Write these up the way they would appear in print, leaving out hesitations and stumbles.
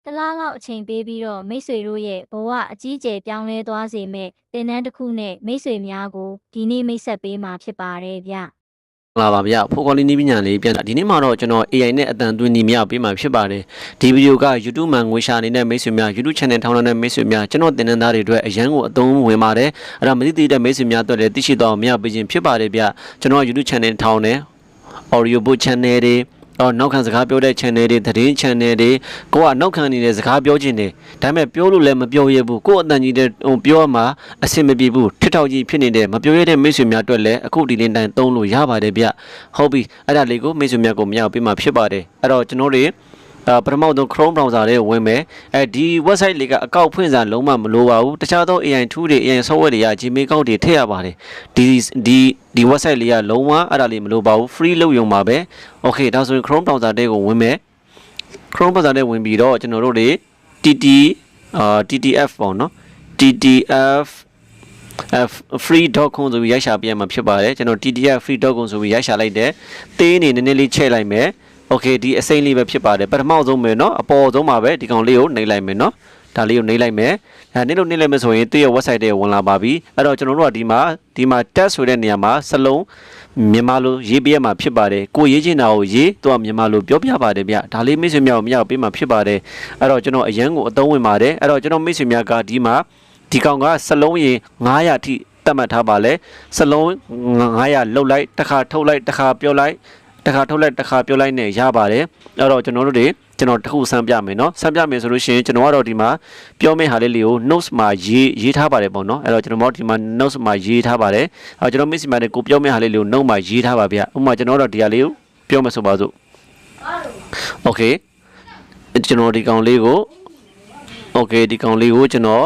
တလားလောက်အချိန်ပေးပြီးတော့မိတ်ဆွေတို့ရဲ့ဘဝအကြီးကျယ်ပြောင်းလဲသွားစေမဲ့သင်တန်းတစ်ခုနဲ့မိတ်ဆွေများကိုဒီနေ့မိတ်ဆက်ပေးမှာဖြစ်ပါတယ်ဗျ။လာပါဗျ။ဖိုကော်လီနီးပညာလေးပြန်ဒီနေ့မှာတော့ကျွန်တော် AI နဲ့အတန်သွင်းနေမြပေးမှာဖြစ်ပါတယ်။ဒီဗီဒီယိုက YouTube မှာငွေရှာနေတဲ့မိတ်ဆွေများ YouTube Channel ထောင်းတဲ့မိတ်ဆွေများကျွန်တော်သင်တန်းသားတွေအတွက်အရန်ကိုအသုံးဝင်ပါတယ်။အဲ့ဒါမသိသေးတဲ့မိတ်ဆွေများအတွက်လည်းသိရှိတော့မြပေးခြင်းဖြစ်ပါတယ်ဗျ။ကျွန်တော် YouTube Channel ထောင်းတဲ့ Audio Book Channel တွေနောက်ခံစကားပြောတဲ့ channel တွေသတင်း channel တွေကိုကနောက်ခံနေတဲ့စကားပြောခြင်းတွေဒါပေမဲ့ပြောလို့လည်းမပြောရဘူးကို့အတန်ကြီးတဲ့ပြောမှအဆင်မပြေဘူးထစ်ထောက်ကြီးဖြစ်နေတဲ့မပြောရတဲ့မိတ်ဆွေများအတွက်လည်းအခုဒီနေ့တိုင်းသုံးလို့ရပါတယ်ဗျဟုတ်ပြီအဲ့ဒါလေးကိုမိတ်ဆွေများကိုမရပေးမှာဖြစ်ပါတယ်အဲ့တော့ကျွန်တော်တို့ပထမဆုံး Chrome browser လေးဝင်မယ်ဒီ website လေးကအကောက်ဖွင့်စာလုံးဝမလိုပါဘူးတခြားသော AI tool တွေ AI software တွေက Gmail account တွေထည့်ရပါတယ်ဒီ website လေးကလုံးဝအဲ့ဒါလေးမလိုပါဘူး free လုပ်ရုံပါပဲ okay ဒါဆိုရင် Chrome browser လေးကိုဝင်မယ် Chrome browser လေးဝင်ပြီးတော့ကျွန်တော်တို့တွေ TTF ပေါ့နော် TTF free.com ဆိုပြီးရိုက်ရှာပြရမှာဖြစ်ပါတယ်ကျွန်တော် TTF free.com ဆိုပြီးရိုက်ရှာလိုက်တယ်သေးနေနည်းနည်းလေးချိန်လိုက်မယ်โอเคဒီအစိမ့်လေးပဲဖြစ်ပါတယ်ပထမဆုံးမယ်เนาะအပေါ်ဆုံးပါပဲဒီကောင်လေးကိုနှိပ်လိုက်မယ်เนาะဒါလေးကိုနှိပ်လိုက်မယ်နှိပ်လိုက်မယ်ဆိုရင်သူ့ရဲ့ website တွေဝင်လာပါပြီအဲ့တော့ကျွန်တော်တို့ကဒီမှာ test ဆိုတဲ့နေရာမှာစလုံးမြန်မာလိုရေးပြရမှာဖြစ်ပါတယ်ကိုရေးချင်တာကိုရေးသူကမြန်မာလိုပြောပြပါတယ်ဗျဒါလေးမိတ်ဆွေများကိုမရပေးမှာဖြစ်ပါတယ်အဲ့တော့ကျွန်တော်အရန်ကိုအသုံးဝင်ပါတယ်အဲ့တော့ကျွန်တော်မိတ်ဆွေများကဒီကောင်ကစလုံးရေ900အထိတတ်မှတ်ထားပါလဲစလုံး900လှုပ်လိုက်တစ်ခါထုတ်လိုက်တစ်ခါပြောလိုက်တစ်ခါထုတ်လိုက်တစ်ခါပြောလိုက်နဲ့ရပါတယ်အဲ့တော့ကျွန်တော်တစ်ခုစမ်းပြမယ်เนาะစမ်းပြမယ်ဆိုလို့ရှိရင်ကျွန်တော်ကတော့ဒီမှာပြောမယ့်ဟာလေးကို notes မှာရေးထားပါတယ်ပေါ့เนาะအဲ့တော့ကျွန်တော်ဒီမှာ notes မှာရေးထားပါတယ်အဲ့တော့ကျွန်တော် miss မှာကိုပြောမယ့်ဟာလေးကို note မှာရေးထားပါဗျဥပမာကျွန်တော်တို့ဒီဟာလေးကိုပြောမယ်ဆိုပါစို့ okay ကျွန်တော်ဒီကောင်လေးကို okay ဒီကောင်လေးကိုကျွန်တော်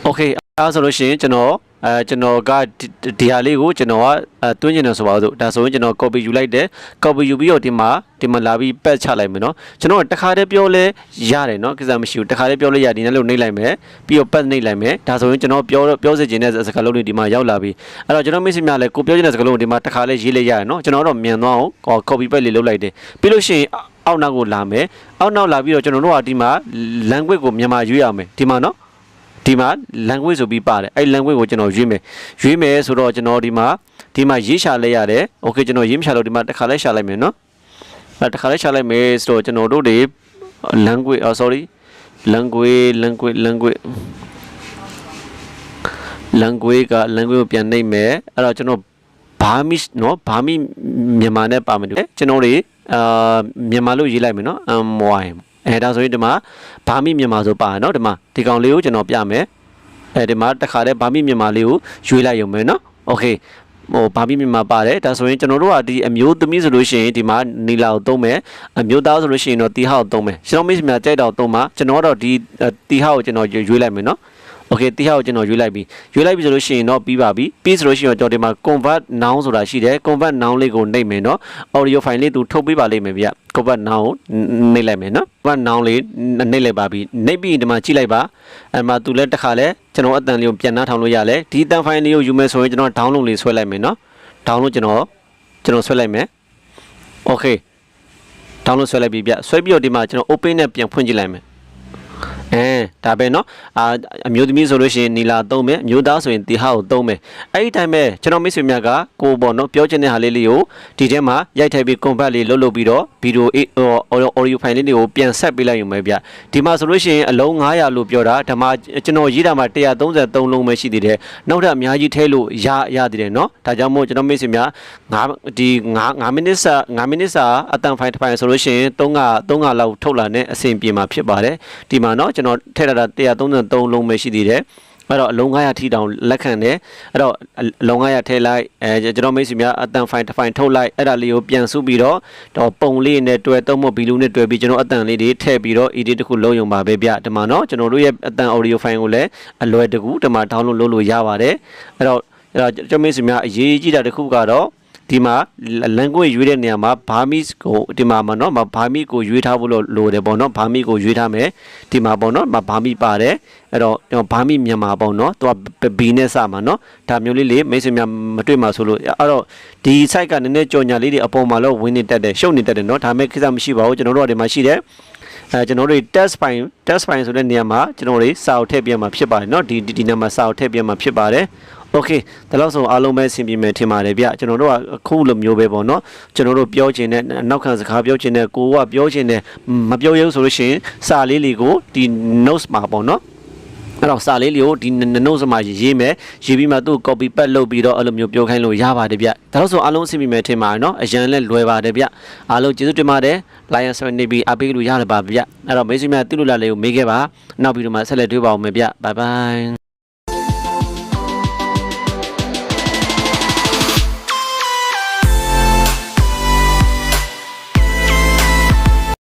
okay အဲ့ဆိုလို့ရှိရင်ကျွန်တော်ကဒီဟာလေးကိုကျွန်တော်ကတွင်းကျင်တယ်ဆိုပါစို့ဒါဆိုရင်ကျွန်တော် copy ယူလိုက်တယ် copy ယူပြီးတော့ဒီမှာလာပြီး pad ချလိုက်မယ်เนาะကျွန်တော်တခါတည်းပြောလဲရတယ်เนาะကိစ္စမရှိဘူးတခါတည်းပြောလဲရဒီနေ့လို့နှိပ်လိုက်မယ်ပြီးတော့ pad နှိပ်လိုက်မယ်ဒါဆိုရင်ကျွန်တော်ပြောစေချင်တဲ့စကားလုံးတွေဒီမှာရောက်လာပြီအဲ့တော့ကျွန်တော်မိတ်ဆွေများလည်းကိုပြောချင်တဲ့စကားလုံးကိုဒီမှာတခါလဲရေးလိုက်ရတယ်เนาะကျွန်တော်တော့မြန်သွားအောင် copy pad လေးလုပ်လိုက်တယ်ပြီးလို့ရှိရင်အောက်နောက်ကိုလာမယ်အောက်နောက်လာပြီးတော့ကျွန်တော်တို့ကဒီမှာ language ကိုမြန်မာရွေးရမယ်ဒီမှာเนาะဒီမှာ language ဆိုပြီးပါတယ်အဲ့ language ကိုကျွန်တော်ရွေးမယ်ဆိုတော့ကျွန်တော်ဒီမှာရေးရှာလိုက်ရတယ် okay ကျွန်တော်ရေးမရှာလို့ဒီမှာတစ်ခါလဲရှာလိုက်မယ်နော်တစ်ခါလဲရှာလိုက်မယ်ဆိုတော့ကျွန်တော်တို့တွေ language language ကိုပြန်နှိပ်မယ်အဲ့တော့ကျွန်တော်ဘာမီနော်ဘာမီမြန်မာနဲ့ပါမယ်ကျွန်တော်တွေမြန်မာလို့ရေးလိုက်မယ်နော် MY ဒါဆိုရင်ဒီမှာဘာမီမြန်မာဆိုပါเนาะဒီမှာဒီကောင်လေးကိုကျွန်တော်ပြမယ်ဒီမှာတစ်ခါတည်းဘာမီမြန်မာလေးကိုရွေးလိုက်ရုံပဲเนาะโอเคဘာမီမြန်မာပါတယ်ဒါဆိုရင်ကျွန်တော်တို့ကဒီအမျိုးသမီးဆိုလို့ရှိရင်ဒီမှာနီလာကိုသုံးမယ်အမျိုးသားဆိုလို့ရှိရင်တော့တီဟောက်သုံးမယ်ကျွန်တော်မိတ်ဆွေများကြိုက်တော့သုံးပါကျွန်တော်တော့ဒီတီဟောက်ကိုကျွန်တော်ရွေးလိုက်မယ်เนาะโอเคတီဟောက်ကိုကျွန်တော်ရွေးလိုက်ပြီဆိုလို့ရှိရင်တော့ပြီးပါပြီပြီးဆိုလို့ရှိရင်တော့ဒီမှာ convert noun ဆိုတာရှိတယ် convert noun လေးကိုနှိပ်မယ်เนาะ audio file လေးသူထုတ်ပေးပါလိမ့်မယ်ဗျ convert noun နှိပ်လိုက်မယ်เนาะ convert noun လေးနှိပ်လိုက်ပါပြီနှိပ်ပြီးဒီမှာကြည့်လိုက်ပါအဲ့မှာသူလည်းတစ်ခါလဲကျွန်တော်အတန်လေးကိုပြန်နှားထောင်လို့ရလဲဒီအတန် file လေးကိုယူမယ်ဆိုရင်ကျွန်တော် download လေးဆွဲလိုက်မယ်เนาะ download ကျွန်တော်ဆွဲလိုက်မယ် okay download ဆွဲလိုက်ပြီဗျဆွဲပြီးတော့ဒီမှာကျွန်တော် open နဲ့ပြန်ဖွင့်ကြည့်လိုက်မယ်ဒါပဲเนาะအမျိုးသမီးဆိုလို့ရှိရင်နီလာသုံးမယ်အမျိုးသားဆိုရင်တီဟာကိုသုံးမယ်အဲ့ဒီတိုင်းပဲကျွန်တော်မိတ်ဆွေများကကိုပေါ့เนาะပြောချင်တဲ့ဟာလေးကိုဒီထဲမှာရိုက်ထည့်ပြီး convert လေးလုပ်ပြီးတော့ video audio file လေးတွေကိုပြန်ဆက်ပေးလိုက်ရုံပဲဗျဒီမှာဆိုလို့ရှိရင်အလုံး900လို့ပြောတာဒါမှကျွန်တော်ရေးတာမှာ133လုံးပဲရှိသေးတယ်နောက်ထပ်အများကြီးထည့်လို့ရသေးတယ်เนาะဒါကြောင့်မို့ကျွန်တော်မိတ်ဆွေများ9မိနစ်စာအတန်ဖိုင်တစ်ဖိုင်ဆိုလို့ရှိရင်3လောက်ထုတ်လာတဲ့အဆင်ပြေမှာဖြစ်ပါတယ်ဒီမှာเนาะကျွန်တော်ထည့်ထားတာ133လုံးပဲရှိသေးတယ်အဲ့တော့အလုံး900ထိတောင်လက်ခံတယ်အဲ့တော့အလုံး900ထည့်လိုက်ကျွန်တော်မိတ်ဆွေများအတန်ဖိုင်တစ်ဖိုင်ထုတ်လိုက်အဲ့ဒါလေးကိုပြန်စုပြီးတော့ပုံလေးနဲ့တွဲသုံးဖို့ဘီလူနဲ့တွဲပြီးကျွန်တော်အတန်လေးတွေထည့်ပြီးတော့ edit တစ်ခုလုပ်ရုံပါပဲဗျဒီမှာเนาะကျွန်တော်တို့ရဲ့အတန် audio file ကိုလည်းအလွယ်တကူဒီမှာ download လုပ်လို့ရပါတယ်အဲ့တော့ကျွန်တော်မိတ်ဆွေများအရေးကြီးတာတစ်ခုကတော့ဒီမှာ language ရွေးတဲ့နေရာမှာ Burmese ကိုဒီမှာเนาะ Burmese ကိုရွေးထားဖို့လိုတယ်ပေါ့เนาะ Burmese ကိုရွေးထားမယ်ဒီမှာပေါ့เนาะ Burmese ပါတယ်အဲ့တော့ Burmese မြန်မာပေါ့เนาะသူက B နဲ့စမှာเนาะဒါမျိုးလေးမိတ်ဆွေများမတွေ့မှာဆိုလို့အဲ့တော့ဒီ site ကနည်းနည်းကြော်ညာလေးတွေအပေါ်မှာတော့ဝင်နေတတ်တယ်ရှုပ်နေတတ်တယ်เนาะဒါမဲ့ကိစ္စမရှိပါဘူးကျွန်တော်တို့ကဒီမှာရှိတယ် ကျွန်တော်တို့ test file ဆိုတဲ့နေရာမှာကျွန်တော်တို့စာအုပ်ထည့်ပြမှာဖြစ်ပါတယ်เนาะဒီနေရာမှာစာအုပ်ထည့်ပြမှာဖြစ်ပါတယ်โอเคဒါလို့ဆိုအားလုံးပဲအဆင်ပြေမယ်ထင်ပါတယ်ဗျကျွန်တော်တို့ကအခုလိုမျိုးပဲပေါ့နော်ကျွန်တော်တို့ပြောချင်တဲ့နောက်ခံစကားပြောချင်တဲ့ကိုကပြောချင်တဲ့မပြောရဘူးဆိုလို့ရှိရင်စာလေးတွေကိုဒီ notes မှာပေါ့နော်အဲ့တော့စာလေးတွေကိုဒီ notes မှာရေးမယ်ရေးပြီးမှသူ့ copy paste လုပ်ပြီးတော့အဲ့လိုမျိုးပြောခိုင်းလို့ရပါတယ်ဗျဒါလို့ဆိုအားလုံးအဆင်ပြေမယ်ထင်ပါတယ်နော်အရန်လဲလွယ်ပါတယ်ဗျအားလုံးကျေးဇူးတင်ပါတယ် Lion 7 နေပြီးအပေးလို့ရတယ်ပါဗျအဲ့တော့မိတ်ဆွေများတိလို့လာလေးကိုမေးခဲ့ပါနောက်ပြီးတော့မှဆက်လက်တွေ့ပါဦးမယ်ဗျ bye bye